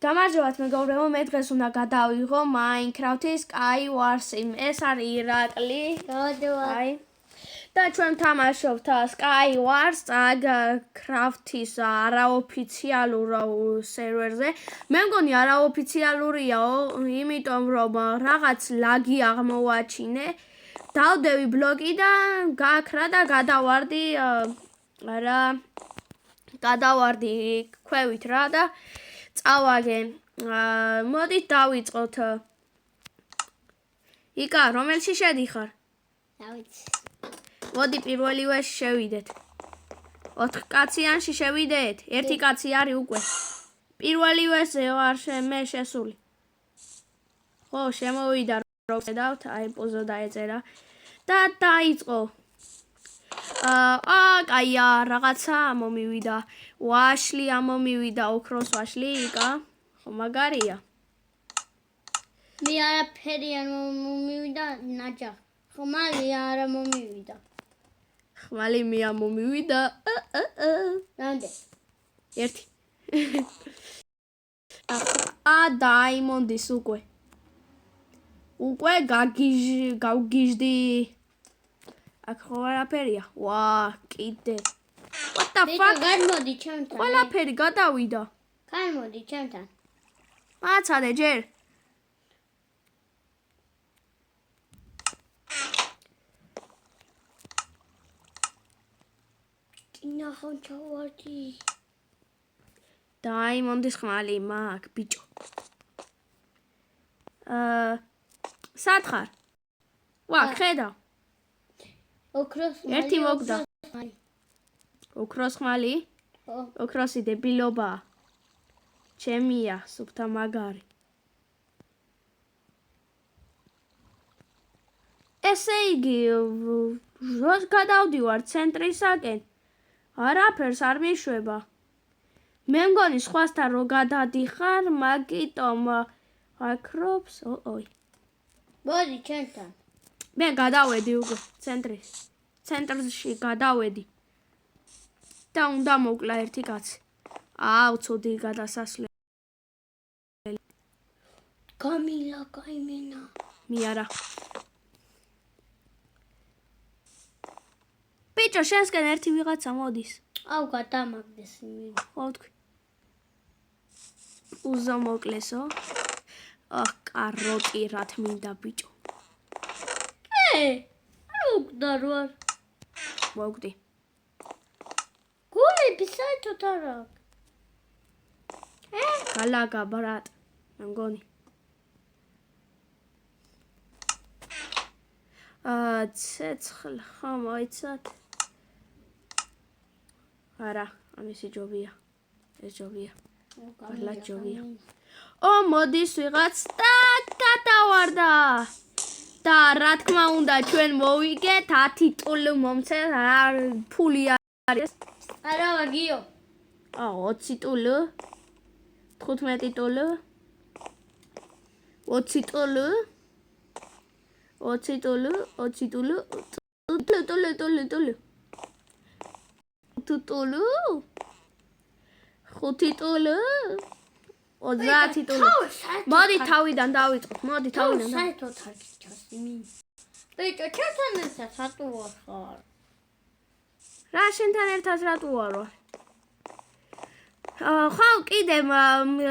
გამარჯობათ მეგობრებო, მე დღეს უნდა გადავიღო Minecraft-ის Skywars-ი. ეს არის ირაკლი. აი. და ჩვენ ვთამაშობთ Skywars Craft-ის არაოფიციალურ სერვერზე. მე მგონი არაოფიციალურიაო, იმიტომ რომ რაღაც ლაგი აღმოვაჩინე. დავდევი ბლოკი და გაქრა და გადავარდი ქვევით რა და წავაგე. მოდით დავიწყოთ. იკა, რომელში შედიხარ? დავიცი. მოდი პირველივე შევიდეთ. 4 კაციანში შევიდეთ. ერთი კაცი არის უკვე. პირველივეზე ვარ მე შესული. ხო, შემოვიდა რომ შედავთ, აი პოზო დაეწერა და დაიწყო. კაია, რაღაცა მომივიდა. ვაშლი ამომივიდა, ოქროს ვაშლი, იკა. ხო, მაგარია. მე არაფერი არ მომივიდა, ნაჯახ. ხმალი არ მომივიდა. ხმალი მე ამომივიდა. რამდენი? ერთი. დაიმონდის უკვე. უკვე გავგიჟდი. აქ ხო არაფერია. კიდე. What the fuck? გადმოდი ჩემთან. ყველაფერი გადავიდა. გადმოდი ჩემთან. მაცადე ჯერ. ნახო ჩავარდი. დაიმონდის ხმალი მაგ ბიჭო. სათხარ. ხედავ. ოქროს ხმალი. ერთი მოგდა. ოქროს ხმალი? ხო. ოქროსი დებილობა. ჩემია, სუფთა მაგარი. ესე იგი, როს გადავდივარ ცენტრისაკენ? არაფერს არ მიშვება. მე მგონი სხვასთან რო გადადიხარ, მაგიტომ აკრობს, მოდი ჩემთან. მე გადავედი უკვე ცენტრში გადავედი. და უნდა მოკლა ერთი კაცი. უცოდი გადასასვლელი. გამილა კაიმენა. მე არა. ბიჭო, შენსკენ ერთი ვიღაცა მოდის. გადამაგდეს იმენ. ხო თქვი. უზომოკლესო. კაროტი რათ მინდა ბიჭო. მოგდარვარ. მოგდი. გულები საერთოდ არ აქვს. გალაგა ბრატ, მგონი. ცეცხლ ხო მოიცათ. არა, ამისი ჯობია. ეს ჯობია. ვარლა ჯობია. მოდის ვიღაც და გადავარდა. და რა თქმა უნდა ჩვენ მოვიგეთ 10 ტოლ მომცე ფული არის. არა ვაგიო. 20 ტოლ. 15 ტოლ. 20 ტოლ. 20 ტოლ. 20 ტოლ. ტოლ. 5 ტოლ. 30 ტოლ. მოდი თავიდან დავიწყოთ. საერთოდ არ გიჩას იმინ. ბიჭო, ჩემთან ერთად რატო ვარ? რა შენთან ერთად რატო ვარ? ხო, კიდე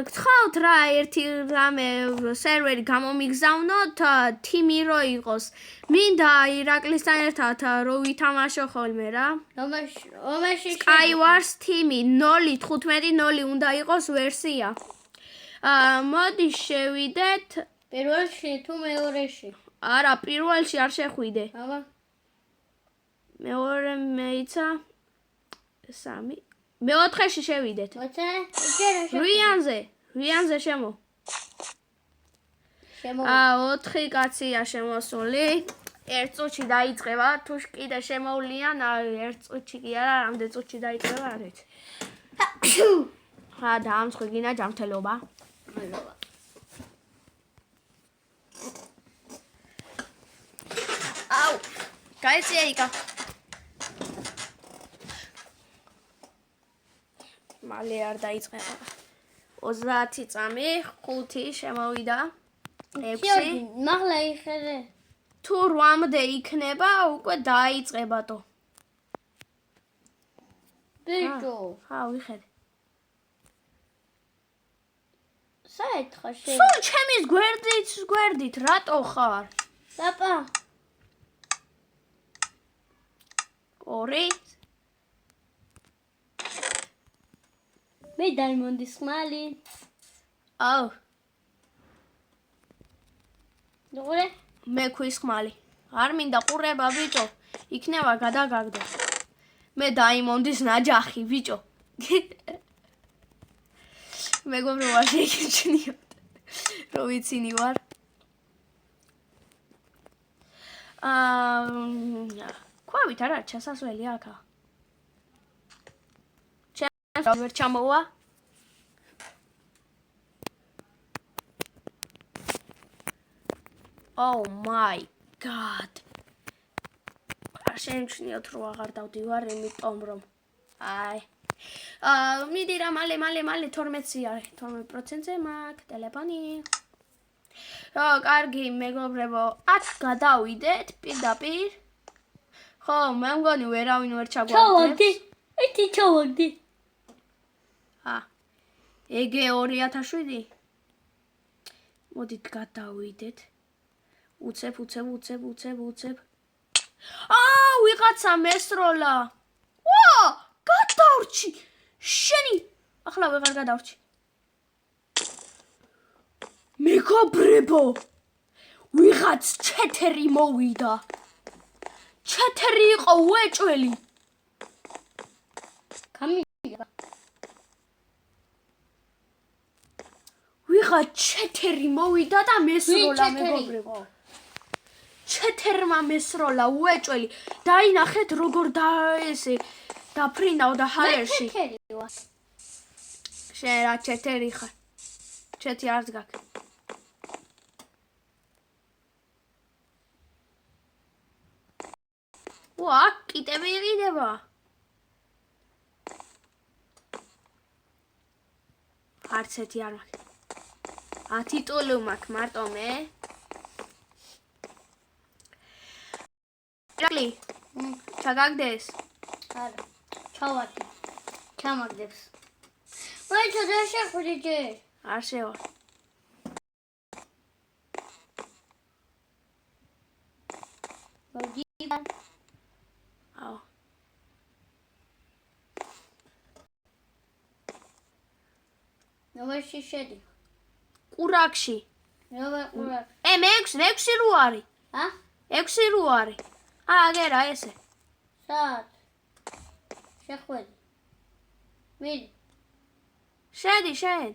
გთხოვთ რა ერთი რამე სერვერი გამომიგზავნოთ, თიმი რო იყოს. მინდა ირაკლისთან ერთად რო ვითამაშო ხოლმე რა. რომელში Skywars თიმი 0.15.0 უნდა იყოს ვერსია. მოდი შევიდეთ. პირველში თუ მეორეში? არა, პირველში არ შეხვიდე. აბა. მეორე მეიცა 3. მეოთხეში შევიდეთ. 8-ზე შემო. 4 კაცია შემოსული. 1 წუთში დაიწყება, თუ კიდე შემოვლიან, 1 წუთში კი არა, რამდენ წუთში დაიწყება არ ვიცი. დაამწყე გინა ჯანმრთელობა. გაიწია იკა. მალე არ დაიწყება. 30 წამი, 5 შემოვიდა. 6. მაღლა იხედე. თუ 8-მდე იქნება, უკვე დაიწყებათო. ბიჭო, ვიხედე. საერთო შე. სულ ჩემის გვერდით, რატო ხარ? პაპა. 2. მე დაიმონდის ხმალი. აუ, დუღურე. მე ქვის ხმალი. არ მინდა ყურება ბიჭო. იქნება გადაგაგდო. მე დაიმონდის ნაჯახი ბიჭო. მეგობრებო შეგიჩნიოთ. რო ვიცინი ვარ. ქვევით არა ჩასასვლელი აქა. ვერ ჩამოვა. Oh my god. არ შემჩნიოთ რომ აღარ დავდივარ, იმიტომ რომ მიდი რა მალე 12-ზე არის, 12%-ზე მაქვს ტელეფონი. კარგი მეგობრებო, აქ გადავიდეთ პირდაპირ. ხო, მე მგონი ვერავინ ვერ ჩაგვაგდებს. ეთი ჩავაგდი. ეგე 2007. მოდით გადავიდეთ. უცებ. ვიღაცა მესროლა. გადავრჩი. შენი. ახლა ვეღარ გადავრჩი. მეგობრებო, ვიღაც 4 მოვიდა. 4 იყო უეჭველი. გამიგა. ვიღაც 4 მოვიდა და მესროლა მეგობრებო. 4-მა მესროლა უეჭველი. დაინახეთ როგორ დაფრინავდა ჰაერში. შენ რა 4 ხარ? 4 არც გაქვს. აქ კიტები იყიდება. არც ერთი არ მაქვს. 10 ტოლო მაქვს მარტო მე. ჭალი. ჩაგაგდეს. არა. ჩავარდი. ჩამაგდებს. მოიცა და შეხვდი ჯერ. არ შევა. მოგიდა. აუ. ნოვაში შედი. ყურაკში. ნოვა ყურაკ. მე 6 რო არის. 6 რო არის. აგერა ესე. საათ. შეხვედი. მიდი. შედი შენ.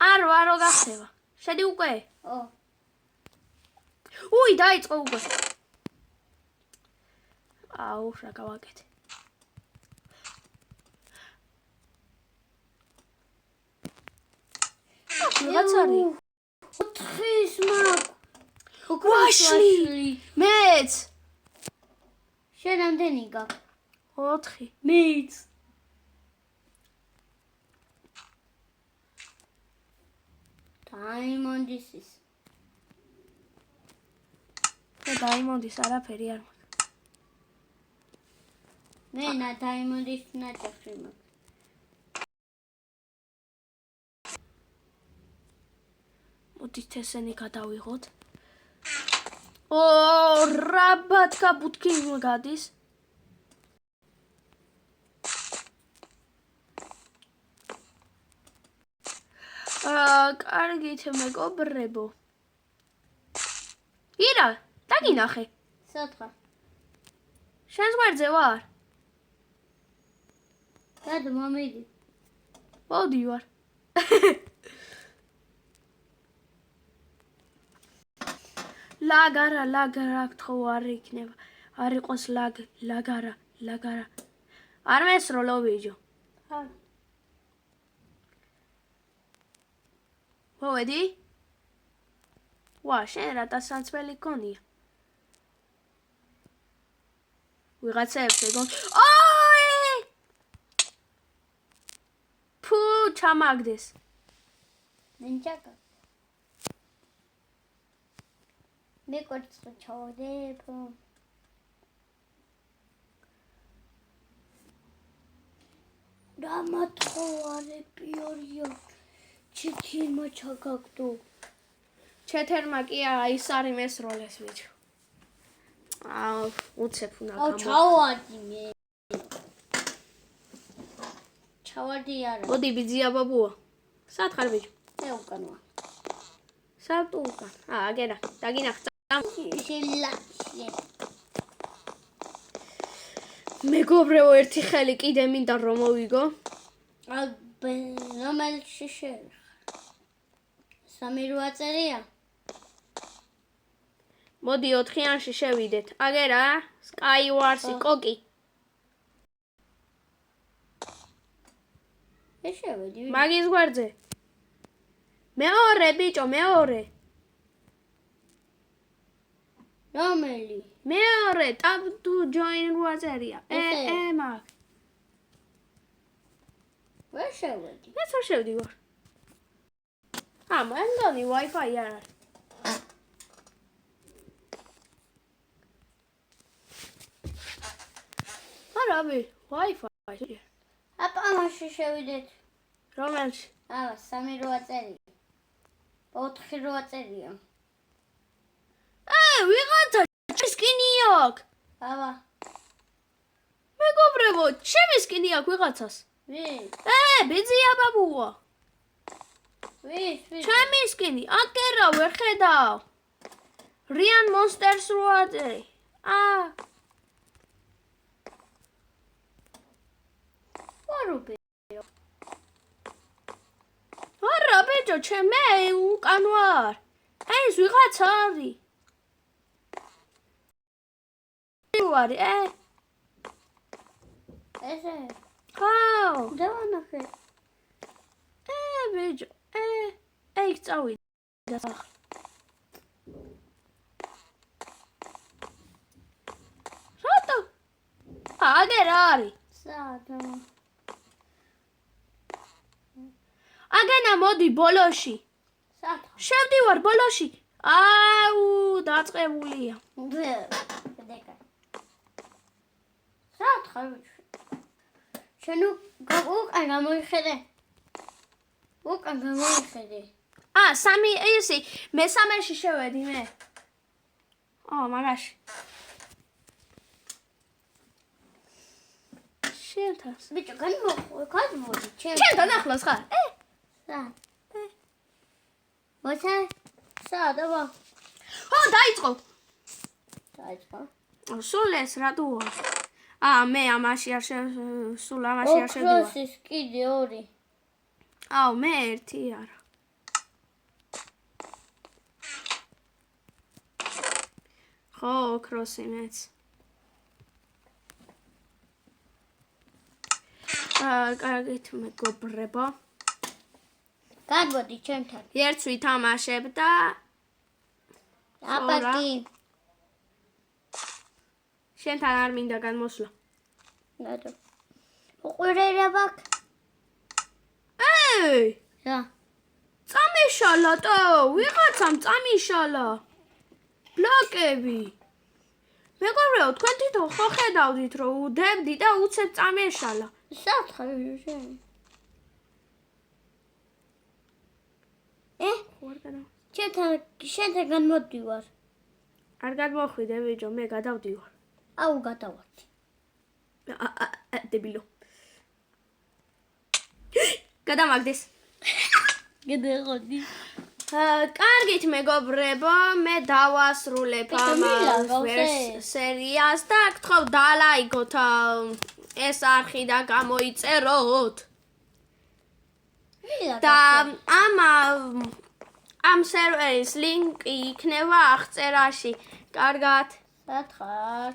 არო გახდება. შედი უკვე. უი დაიწყო უკვე. აუ რა გავაკეთე. რაც არის? 4-ის მაქვს. ვაშლი. მეც. შენ რამდენი გაქვს? 4. მეც. დაიმონდის ის. დაიმონდის არაფერი არ მაქვს. მე დაიმონდის ნაჯახი მაქვს. მოდით ესენი გადავიღოთ. რაბათკა ბუთქი გადის. კარგით მეგობრებო. ირა, დაგინახე. სათხარ. შენს გვერდზე ვარ. დადო მომიდი. მოდი ვარ. ლაგარა გთხოვ არ იქნება. არ იყოს ლაგარა. არ მესროლო ვიჯო. არა. მოვედი? შენ რა დასანცველი გონია. ვიღაცებს ეგონ. ჩამაგდეს. ნინჯაკა. მე კორცხო ჩავდებ. დამათხოვარები ორიო. ჩეთირმა ჩაგაგდო. ჩეთერმა კი ის არის მესროლეს ბიჭო. უცებ უნდა აუ ჩავადი მე. ჩავადი არა. მოდი ბიძია ბაბუა. სად ხარ ბიჭო? მე უკანვა. სად თუ უკან? აგერა, დაგინახე. შელაშე. მეგობრებო, ერთი ხელი კიდე მინდა რომ მოვიგო. რომელში შენ? 3-8 წერია? მოდი 4-იანში შევიდეთ. აგერა, Skywars-ი, კოკი. შევედი. მაგის გვერდზე. მეორე ბიჭო, მეორე. რომელი? მეორე, tab to join 8 წერია. მაგ. ვერ შევედი. მეც ვერ შევდივარ. მანდონი Wi-Fi არ არის. არაბი, Wi-Fi. აპამაში შევიდეთ. რომელში? 3-8 წერია. 4-8 წერია. ვიღაცა სკინი აქვს. აბა. მეგობრებო, ჩემი სკინი აქვს ვიღაცას. ვის? ბიძია ბაბუა. ვის? ჩემი სკინი, აკერა ვერ ხედავ. Rian Monsters 8. ვარუბე. არა ბიჭო, მე უკან ვარ. ეს ვიღაცა არის. ვარი, ესე. ხაო. დავანახე. ბიჭო, იქ წავიდა ახლა. რატო? აგერა არის. სადა. აგენა მოდი ბოლოში. სადა. შევდივარ ბოლოში. დაწყებულია. დეკა. სადა ხარ? შენუ უკან გამოიხედე. უკან გამოიხედე. სამი ისი, მესამეში შევედი მე. მაგაში. შენთან. ბიჭო, გადმოდი, შენთან ახლოს ხარ? მოცა? სადა? დაიწყო. დაიწყო. სულ ეს რატოა? მე ამაში არ სულ ამაში არ შევდივარ. ოქროსის კიდე 2. მე 1 არა. ხო, ოქროსი მეც. კარგით მეგობრებო. გადმოდი ჩემთან. ერთს ვითამაშებ და აპაკი. შენთან არ მინდა განმოსვლა. რატო? უყურებაქ. რა? წამეშალა ტო, ვიღაცამ წამეშალა. ბლოკები. მეგობრებო, თქვენ თვითონ ხო ხედავდით რომ უდებდი და უცებ წამეშალა. სათხარ შენ. შენთან განმოდივარ. არ გადმოხვიდე ბიჭო, მე გადავდივარ. გადავარდი. დებილო. გადამაგდეს. გადაღოდი. კარგით მეგობრებო, მე დავასრულებ ამ სერიას და გთხოვ დალაიქოთ ეს არხი და გამოიწეროთ. და ამ სერვერის ლინკი იქნება აღწერაში. კარგად. სათხარ.